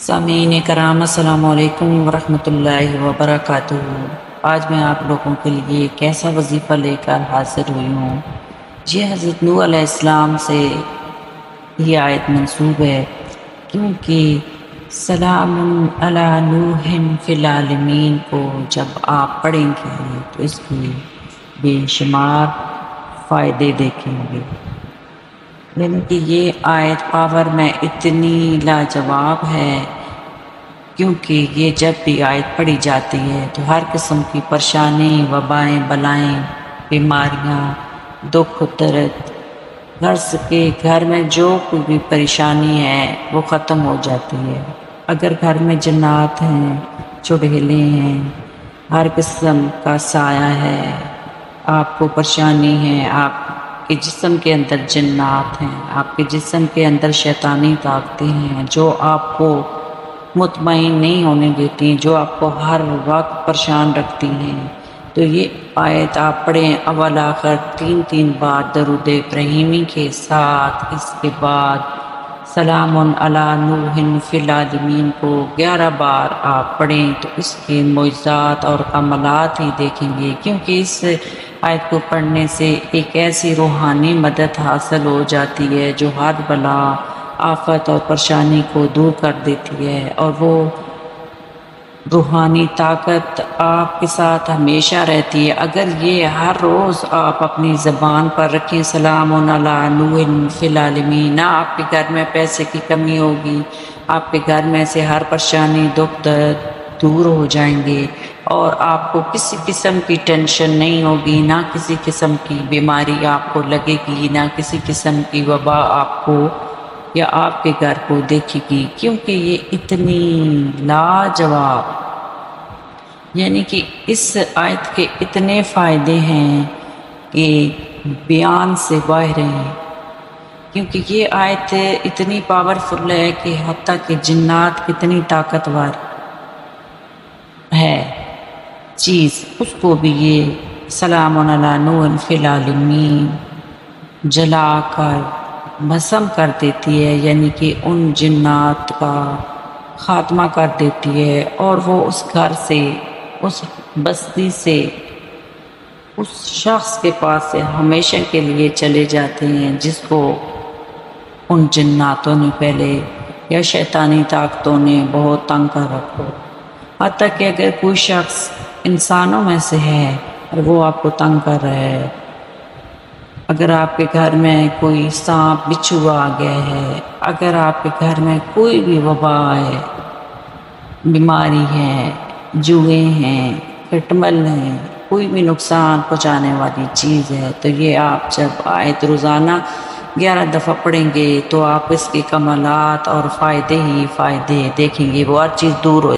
سامعین کرام، السلام علیکم ورحمۃ اللہ وبرکاتہ۔ آج میں آپ لوگوں کے لیے ایک ایسا وظیفہ لے کر حاضر ہوئی ہوں۔ یہ حضرت نوح علیہ السلام سے یہ آیت منسوب ہے، کیونکہ سلام علی نوح فی العالمین کو جب آپ پڑھیں گے تو اس کی بے شمار فائدے دیکھیں گے۔ یعنی کہ یہ آیت پاور میں اتنی لاجواب ہے، کیونکہ یہ جب بھی آیت پڑھی جاتی ہے تو ہر قسم کی پریشانی، وبائیں، بلائیں، بیماریاں، دکھ درد، غرض کے گھر میں جو کوئی بھی پریشانی ہے وہ ختم ہو جاتی ہے۔ اگر گھر میں جنات ہیں، چڑیلے ہیں، ہر قسم کا سایہ ہے، آپ کو پریشانی ہے، آپ کے جسم کے اندر جنات ہیں، آپ کے جسم کے اندر شیطانی طاقتیں ہیں جو آپ کو مطمئن نہیں ہونے دیتی، جو آپ کو ہر وقت پریشان رکھتی ہیں، تو یہ آیت آپ پڑھیں اول آخر 3 بار درود ابراہیمی کے ساتھ۔ اس کے بعد سلام علی نوح فی العالمین کو 11 بار آپ پڑھیں تو اس کے معجزات اور کمالات ہی دیکھیں گے، کیونکہ اس آیت کو پڑھنے سے ایک ایسی روحانی مدد حاصل ہو جاتی ہے جو ہر بلا، آفت اور پریشانی کو دور کر دیتی ہے، اور وہ روحانی طاقت آپ کے ساتھ ہمیشہ رہتی ہے۔ اگر یہ ہر روز آپ اپنی زبان پر رکھیں، سلام علی نوح فی العالمین، نہ آپ کے گھر میں پیسے کی کمی ہوگی، آپ کے گھر میں سے ہر پریشانی، دکھ درد دور ہو جائیں گے، اور آپ کو کسی قسم کی ٹینشن نہیں ہوگی، نہ کسی قسم کی بیماری آپ کو لگے گی، نہ کسی قسم کی وبا آپ کو یا آپ کے گھر کو دیکھے گی، کیونکہ یہ اتنی لاجواب، یعنی کہ اس آیت کے اتنے فائدے ہیں کہ بیان سے باہر ہیں، کیونکہ یہ آیت اتنی پاورفل ہے کہ حتیٰ کہ جنات کتنی طاقتور ہے چیز، اس کو بھی یہ سلام علی نوح فی العالمین جلا کر بھسم کر دیتی ہے، یعنی کہ ان جنات کا خاتمہ کر دیتی ہے، اور وہ اس گھر سے، اس بستی سے، اس شخص کے پاس سے ہمیشہ کے لیے چلے جاتے ہیں جس کو ان جناتوں نے پہلے یا شیطانی طاقتوں نے بہت تنگ کر رکھو۔ حتیٰ کہ اگر کوئی شخص انسانوں میں سے ہے اور وہ آپ کو تنگ کر رہا ہے، اگر آپ کے گھر میں کوئی سانپ بچھو آ گیا ہے، اگر آپ کے گھر میں کوئی بھی وبا ہے، بیماری ہے، جوئے ہیں، کھٹمل ہیں، کوئی بھی نقصان پہنچانے والی چیز ہے، تو یہ آپ جب آیت روزانہ 11 دفعہ پڑھیں گے تو آپ اس کے کمالات اور فائدے ہی فائدے دیکھیں گے، وہ ہر چیز دور ہو